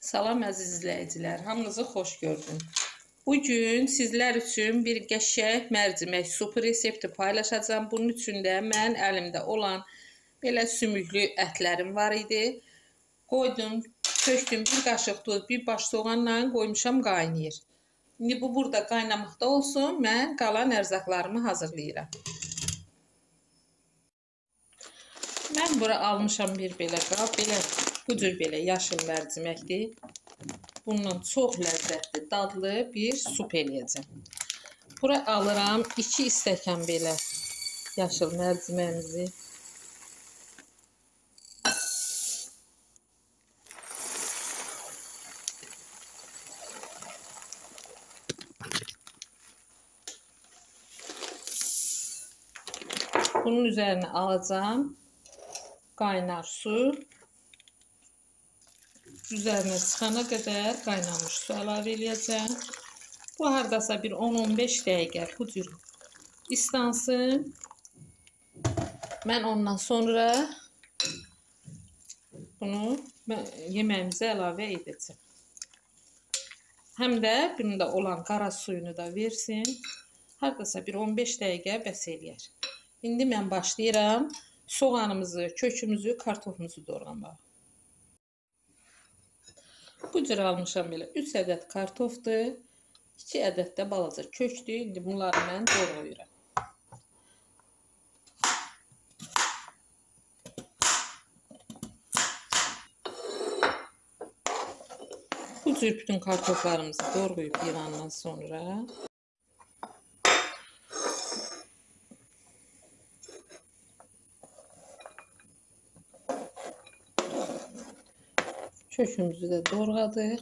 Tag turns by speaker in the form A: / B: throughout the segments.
A: Salam əziz izləyicilər, hamınızı xoş gördüm. Bugün sizlər üçün bir qəşəng mərcimək supu resepti paylaşacağım. Bunun üçün də mən əlimdə olan belə sümüklü ətlərim var idi. Qoydum, tökdüm, bir qaşıq duz, bir baş soğanla qoymuşam qaynayır. İndi bu burada qaynamaqda olsun, mən qalan ərzaqlarımı hazırlayıram. Mən bura almışam bir belə qab, bu cür belə yaşıl mərciməkdir. Bundan çox ləzzətli, dadlı bir sup eləyəcəm. Bura alıram 2 stəkan belə yaşıl mərciməyimizi. Bunun üzerine alacağım kaynar su. Üzerine çıxana qədər qaynamış su əlavə edəcəm. Bu hardasa bir 10-15 dəqiqə bu cür islansın. Mən ondan sonra bunu yeməyimizə əlavə edəcəm. Həm də bunda olan qara suyunu da versin. Hardasa bir 15 dəqiqə bəs eləyər. İndi mən başlayıram soğanımızı, kökümüzü, kartofumuzu doğramağa. Bu cür almışam belə 3 ədəd kartofdur, 2 ədəd də balaca kökdür. İndi bunları mən doğrayıram. Bu cür bütün kartoflarımızı doğrayıp yığandan sonra kökümüzü də doğradıq.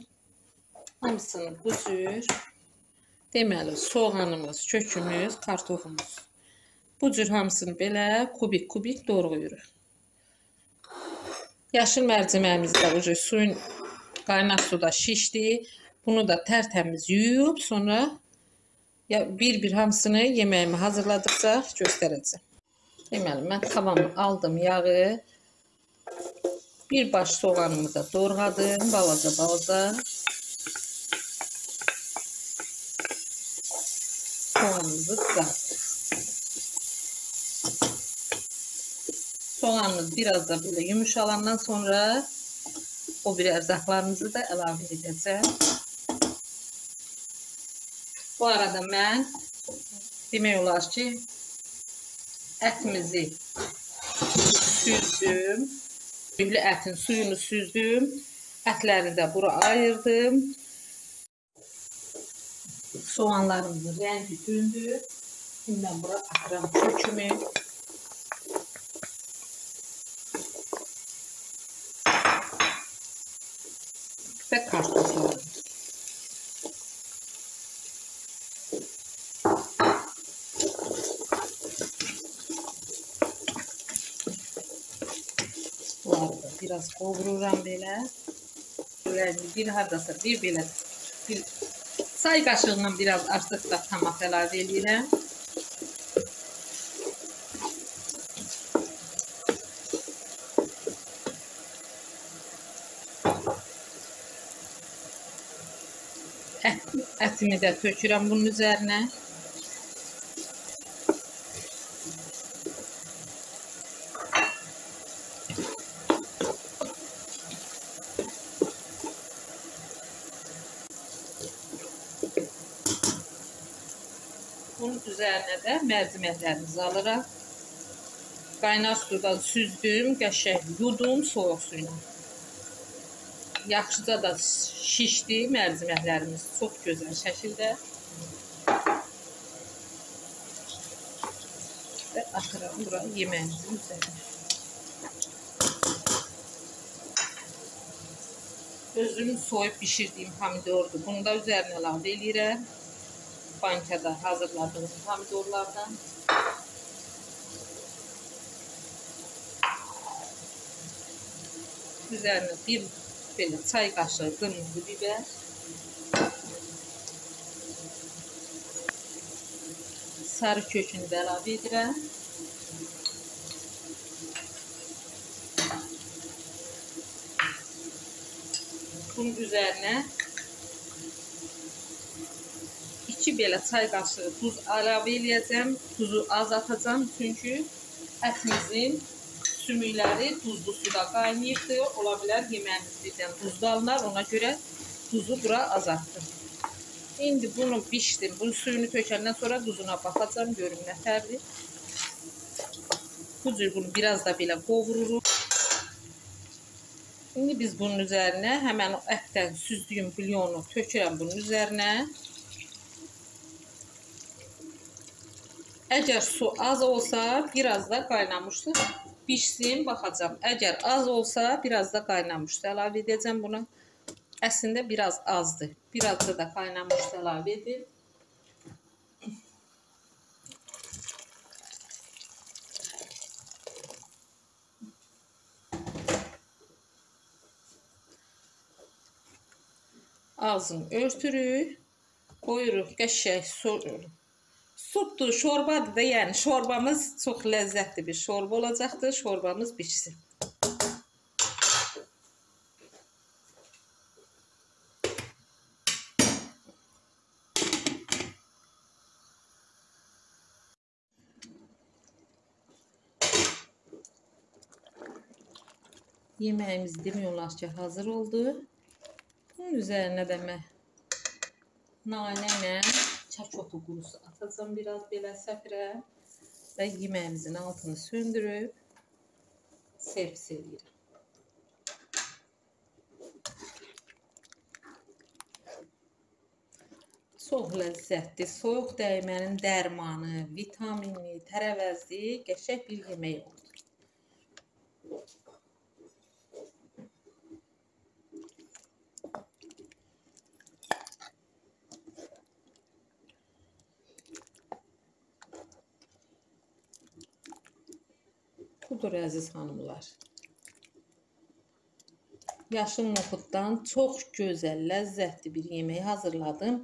A: Hamısını bu cür, deməli soğanımız, kökümüz, kartofumuz. Bu cür hamısını belə kubik doğrayırıq. Yaşıl mərciməyimiz də bu cür suyun qaynaq suda şişdi. Bunu da tərtəmiz yuyub sonra bir hamısını yeməyimi hazırladıqca göstərəcəm. Deməli mən tavamı aldım, yağı. Bir baş soğanımı da doğradım, balaca. Soğanımızı kızarttık. Soğanımız biraz da böyle yumuşalandan sonra o bir ərzaqlarımızı da əlavə edəcəm. Bu arada mən demək olar ki, ətimizi süzdüm. Ətin suyunu süzdüm. Ətləri də bura ayırdım. Soğanlarımızın rəngi döndü. Şimdi ben bura atıram kökümü. Ve kartoflarım. Biraz qovururam belə. Bir hardasa bir belə çay qaşığından biraz artıq da tamak əlavə edirəm. Ətimi də tökürəm bunun üzərinə. Bunun üzerine de mərciməklərimizi alırıq. Qaynar sudan süzdüm, qəşəng yudum soğuk suyla. Yaxşıca da şişdi mərciməklərimiz çox gözəl şəkildə. Və atıram bura yeməyimizin üzerine. Özüm soyup pişirdiyim pomidordur. Bunu da üzerine əlavə edirəm. Bankada hazırladığım pomidorlardan. Üzerine bir böyle çay kaşığı kırmızı biber. Sarı kökünü də əlavə edirəm. bunun üzerine 2 belə çay qaşığı tuz əlavə edəcəm. Tuzu az atacağım çünki ətimizin sümükləri duzlu suda qaynayıbdır. Ola bilər yeməyimiz birdən duzlu alınar, ona görə tuzu bura az atdım. İndi bunu bişdim. Bunun suyunu tökəndən sonra duzuna baxacağım, görüm nətərdir. Bu cür bunu biraz da belə qovururuq. Şimdi biz bunun üzerine hemen o etten süzdüğüm bulyonu tökürəm bunun üzerine. Eğer su az olsa biraz da kaynamıştır. Pişsin, baxacağım. Eğer az olsa biraz da kaynamıştır. Əlavə edəcəm buna. Əslində biraz azdır. Biraz da kaynamıştır əlavə edin. Ağzını örtürük, koyuruq qəşəng supdur, şorbadır da, yəni şorbamız çox ləzzətli bir şorba olacaqdır. Şorbamız pişsin. Yeməyimiz demək olar ki hazır oldu. Bunun üzerine de nane ilə çək otu qurusu atacağım biraz belə səfirə və yeməyimizin altını söndürüb servis edirəm. Çox ləzzətli, soyuq dəymənin dərmanı, vitaminli, tərəvəzli, qəşəng bir yemək oldu. Budur əziz hanımlar. Yaşıl noxuddan çox gözəl, ləzzətli bir yemək hazırladım.